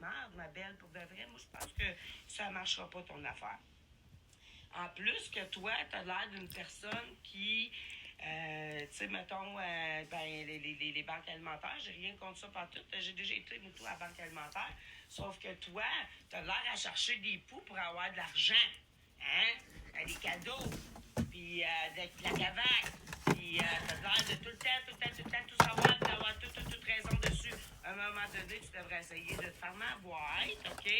merde, ma belle, pour de vrai. Moi, je pense que ça ne marchera pas ton affaire. En plus que toi, tu as l'air d'une personne qui, tu sais, mettons, les banques alimentaires, j'ai rien contre ça partout. J'ai déjà été beaucoup à la banque alimentaire. Sauf que toi, tu as l'air à chercher des poux pour avoir de l'argent. Hein? Des cadeaux. Puis de la cavaque. Puis t'as l'air de tout le temps, tout savoir, puis d'avoir toute raison dessus. À un moment donné, tu devrais essayer de te faire ma boîte, OK?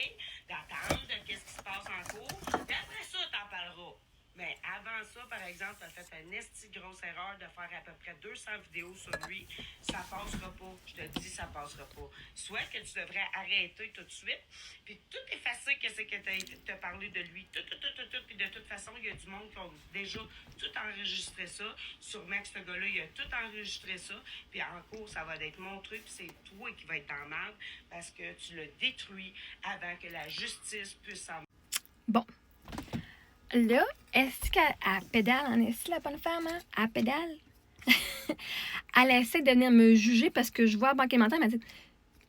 D'attendre de qu'est-ce qui se passe en cours. Puis après ça, t'en parleras. Mais avant ça, par exemple, tu as fait une grosse erreur de faire à peu près 200 vidéos sur lui. Ça passera pas. Je te dis, ça passera pas. Soit que tu devrais arrêter tout de suite, puis tout effacer qu'est-ce que tu as parlé de lui. Tout. Puis de toute façon, il y a du monde qui a déjà tout enregistré ça. Sûrement que ce gars-là, il a tout enregistré ça. Puis en cours, ça va être montré, puis c'est toi qui vas être en merde parce que tu l'as détruit avant que la justice puisse s'en... Bon. Là, est-ce qu'elle pédale en est la bonne femme, hein? Elle pédale? Elle essaie de venir me juger parce que je vois à Banque Alimentaire. Elle m'a dit,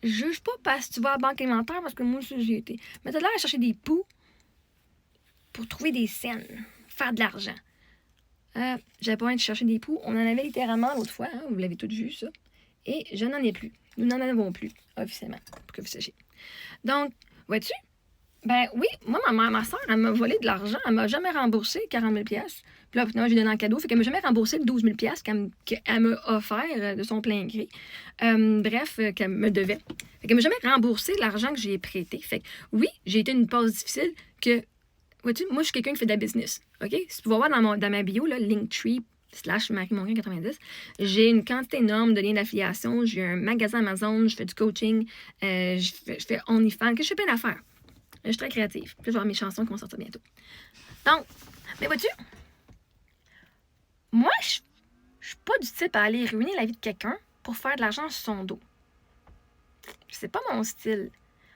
juge pas parce que tu vas à Banque Alimentaire parce que moi aussi j'y étais. Mais t'as l'air à chercher des poux pour trouver des scènes, faire de l'argent. J'avais pas envie de chercher des poux. On en avait littéralement l'autre fois, hein? Vous l'avez tous vu ça. Et je n'en ai plus. Nous n'en avons plus, officiellement, pour que vous sachiez. Donc, vois-tu? Ben oui, moi, ma soeur, elle m'a volé de l'argent. Elle m'a jamais remboursé 40 000 pièces. Puis là, finalement, j'ai donné en cadeau. Fait qu'elle m'a jamais remboursé le 12 000 pièces qu'elle m'a offert de son plein gré. Qu'elle me devait. Fait qu'elle m'a jamais remboursé l'argent que j'ai prêté. Fait que oui, j'ai été une pause difficile que... Vois-tu, moi, je suis quelqu'un qui fait de la business. OK? Si tu vas voir dans ma bio, là, Linktree /Marie-Mongrain90, j'ai une quantité énorme de liens d'affiliation. J'ai un magasin Amazon. Je fais du coaching. Je fais OnlyFans. Que je fais plein d'affaires. Je suis très créative. Puis je vais avoir mes chansons qui vont sortir bientôt. Donc, mais vois-tu, moi, je suis pas du type à aller ruiner la vie de quelqu'un pour faire de l'argent sur son dos. C'est pas mon style.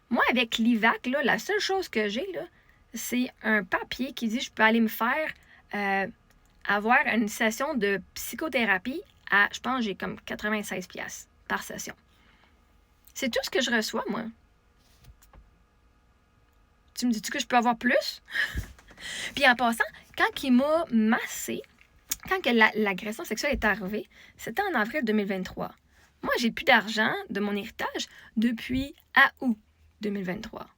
Moi, avec l'IVAC, là, la seule chose que j'ai, là, c'est un papier qui dit que je peux aller me faire avoir une session de psychothérapie à, je pense, j'ai comme 96$ par session. C'est tout ce que je reçois, moi. Tu me dis-tu que je peux avoir plus? Puis en passant, quand il m'a massé, quand l'agression sexuelle est arrivée, c'était en avril 2023. Moi, j'ai plus d'argent de mon héritage depuis août 2023.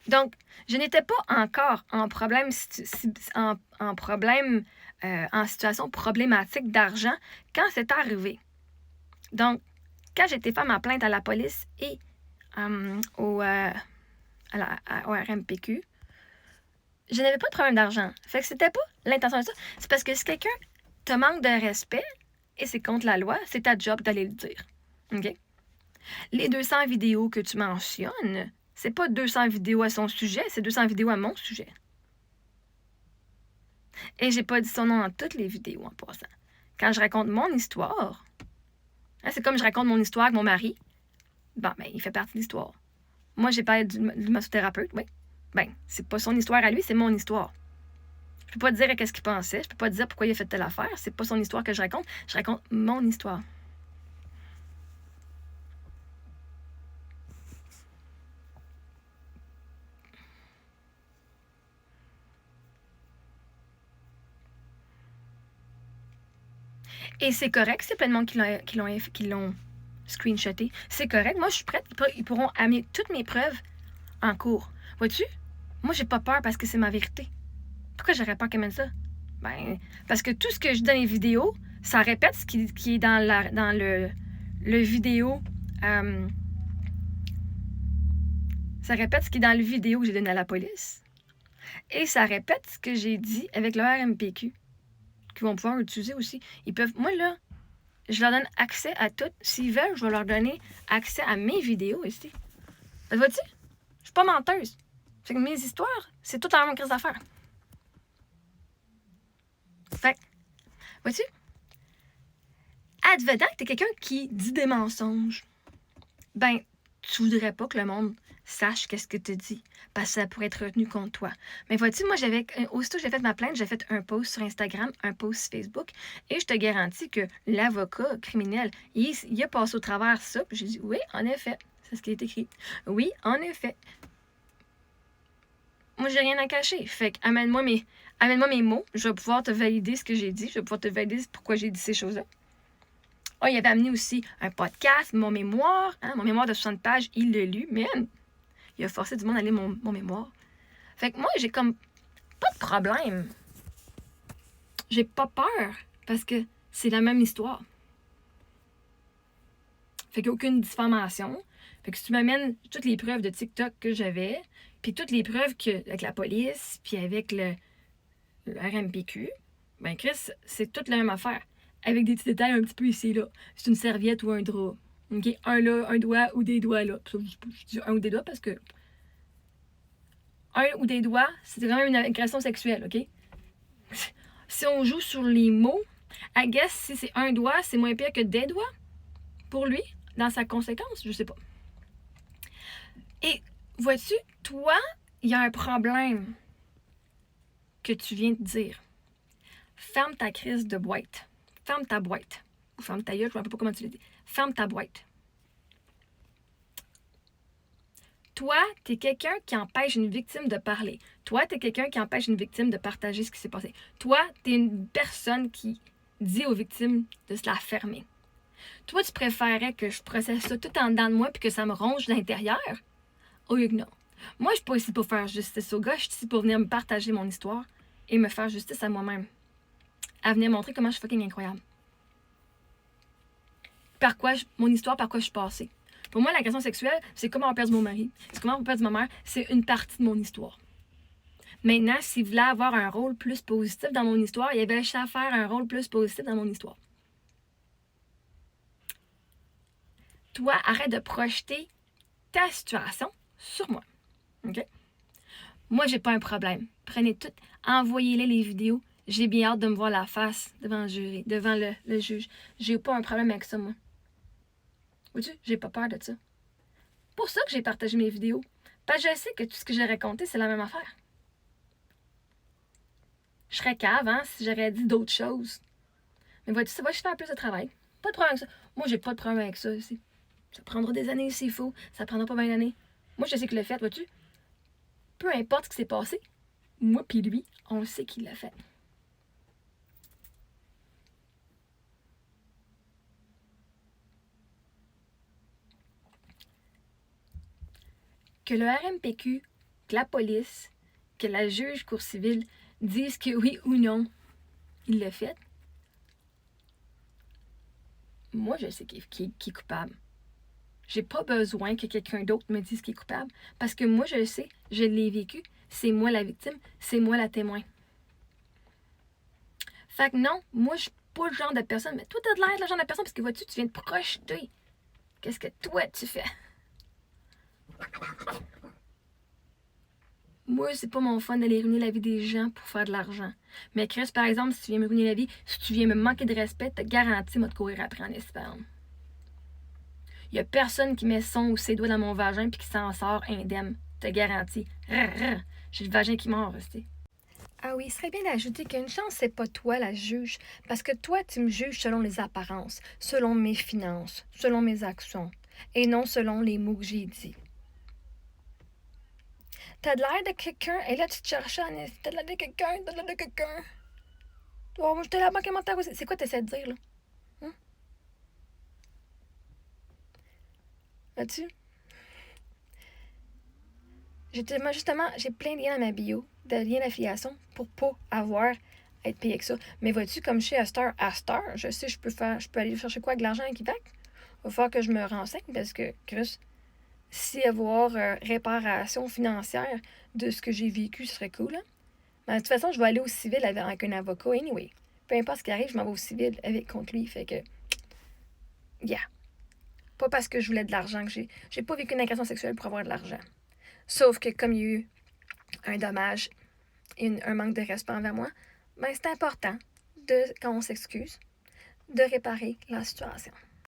Donc, je n'étais pas encore en problème, en situation problématique d'argent quand c'est arrivé. Donc, quand j'ai été faire ma plainte à la police et au RMPQ, je n'avais pas de problème d'argent. Fait que c'était pas l'intention de ça. C'est parce que si quelqu'un te manque de respect et c'est contre la loi, c'est ta job d'aller le dire. OK? Les 200 vidéos que tu mentionnes, c'est pas 200 vidéos à son sujet, c'est 200 vidéos à mon sujet. Et j'ai pas dit son nom dans toutes les vidéos en passant. Quand je raconte mon histoire, hein, c'est comme je raconte mon histoire avec mon mari, il fait partie de l'histoire. Moi, j'ai parlé du massothérapeute, oui. C'est pas son histoire à lui, c'est mon histoire. Je peux pas te dire qu'est-ce qu'il pensait, je peux pas te dire pourquoi il a fait telle affaire, c'est pas son histoire que je raconte mon histoire. Et c'est correct, c'est plein de monde qui l'ont screenshoté. C'est correct, moi je suis prête, ils pourront amener toutes mes preuves en cours. Vois-tu? Moi j'ai pas peur parce que c'est ma vérité. Pourquoi j'aurais peur qu'elle mène ça? Parce que tout ce que je dis dans les vidéos, ça répète ce qui est dans le vidéo. Ça répète ce qui est dans le vidéo que j'ai donné à la police. Et ça répète ce que j'ai dit avec le RMPQ. Qu'ils vont pouvoir utiliser aussi. Ils peuvent. Moi, là, je leur donne accès à tout. S'ils veulent, je vais leur donner accès à mes vidéos ici. Vois-tu? Je suis pas menteuse. Fait que mes histoires, c'est tout la même crise d'affaires. Fait vois-tu? Advenant que t'es quelqu'un qui dit des mensonges, tu voudrais pas que le monde sache qu'est-ce que tu dis, parce que ça pourrait être retenu contre toi. Mais vois-tu, moi, aussitôt que j'ai fait ma plainte, j'ai fait un post sur Instagram, un post sur Facebook, et je te garantis que l'avocat criminel, il a passé au travers ça, puis j'ai dit, oui, en effet, parce qu'il est écrit. Oui, en effet. Moi, j'ai rien à cacher. Fait que amène-moi mes mots. Je vais pouvoir te valider ce que j'ai dit. Je vais pouvoir te valider pourquoi j'ai dit ces choses-là. Oh, il avait amené aussi un podcast, mon mémoire. Hein, mon mémoire de 60 pages, il l'a lu. Man, il a forcé du monde à lire mon mémoire. Fait que moi, j'ai comme pas de problème. J'ai pas peur parce que c'est la même histoire. Fait qu'il n'y a aucune diffamation. Fait que si tu m'amènes toutes les preuves de TikTok que j'avais, puis toutes les preuves avec la police, puis avec le RMPQ, ben Chris, c'est toute la même affaire. Avec des petits détails un petit peu ici et là. C'est une serviette ou un drap. OK? Un là, un doigt ou des doigts là. Je dis un ou des doigts parce que un ou des doigts, c'est quand même une agression sexuelle, OK? Si on joue sur les mots, I guess si c'est un doigt, c'est moins pire que des doigts pour lui, dans sa conséquence, je sais pas. Et vois-tu, toi, il y a un problème que tu viens de dire. Ferme ta crise de boîte. Ferme ta boîte. Ou ferme ta gueule, je ne sais pas comment tu l'as dit. Ferme ta boîte. Toi, tu es quelqu'un qui empêche une victime de parler. Toi, tu es quelqu'un qui empêche une victime de partager ce qui s'est passé. Toi, tu es une personne qui dit aux victimes de se la fermer. Toi, tu préférais que je processe ça tout en dedans de moi puis que ça me ronge de l'intérieur? Oh, non. Moi, je suis pas ici pour faire justice aux gars. Je suis ici pour venir me partager mon histoire et me faire justice à moi-même. À venir montrer comment je suis fucking incroyable. Mon histoire, par quoi je suis passée. Pour moi, l'agression sexuelle, c'est comment on perd mon mari. C'est comment on perd ma mère. C'est une partie de mon histoire. Maintenant, s'il voulait avoir un rôle plus positif dans mon histoire, il avait à faire un rôle plus positif dans mon histoire. Toi, arrête de projeter ta situation sur moi. OK? Moi, j'ai pas un problème. Prenez tout, envoyez-les les vidéos. J'ai bien hâte de me voir la face devant le jury, devant le juge. J'ai pas un problème avec ça, moi. Vois-tu? J'ai pas peur de ça. Pour ça que j'ai partagé mes vidéos. Parce que je sais que tout ce que j'ai raconté, c'est la même affaire. Je serais cave, hein, si j'aurais dit d'autres choses. Mais vois-tu, ça va juste faire plus de travail. Pas de problème avec ça. Moi, j'ai pas de problème avec ça aussi. Ça prendra des années s'il faut. Ça prendra pas 20 années. Moi, je sais qu'il l'a fait, vois-tu? Peu importe ce qui s'est passé, moi puis lui, on sait qu'il l'a fait. Que le RMPQ, que la police, que la juge cour civile disent que oui ou non, il l'a fait, moi, je sais qu'il est coupable. J'ai pas besoin que quelqu'un d'autre me dise qu'il est coupable. Parce que moi, je le sais, je l'ai vécu. C'est moi la victime, c'est moi la témoin. Fait que non, moi, je suis pas le genre de personne. Mais toi, t'as de l'air de le genre de personne parce que vois-tu, tu viens de projeter. Qu'est-ce que toi, tu fais? Moi, c'est pas mon fun d'aller ruiner la vie des gens pour faire de l'argent. Mais Chris, par exemple, si tu viens me ruiner la vie, si tu viens me manquer de respect, t'as garanti moi de courir après en espérant. Il y a personne qui met son ou ses doigts dans mon vagin puis qui s'en sort indemne. T'as garanti. J'ai le vagin qui mord, resté. Ah oui, il serait bien d'ajouter qu'une chance, c'est pas toi la juge. Parce que toi, tu me juges selon les apparences, selon mes finances, selon mes actions, et non selon les mots que j'ai dit. T'as de l'air de quelqu'un, et là, tu te cherches en est. T'as de l'air de quelqu'un, t'as de l'air de quelqu'un. Oh, moi, j'étais la banque alimentaire aussi. C'est quoi t'essaies de dire, là? Hein? Là-dessus? Justement, j'ai plein de liens dans ma bio, de liens d'affiliation, pour pas avoir à être payé avec ça. Mais vois-tu, comme je suis à Star, je sais, je peux aller chercher quoi avec l'argent équivaque? Il va falloir que je me renseigne parce que, Chris, si avoir réparation financière de ce que j'ai vécu, ce serait cool. Hein? Mais de toute façon, je vais aller au civil avec un avocat anyway. Peu importe ce qui arrive, je m'en vais au civil contre lui. Fait que, yeah. Pas parce que je voulais de l'argent que j'ai pas vécu une agression sexuelle pour avoir de l'argent. Sauf que comme il y a eu un dommage et un manque de respect envers moi, ben c'est important, quand on s'excuse, de réparer la situation.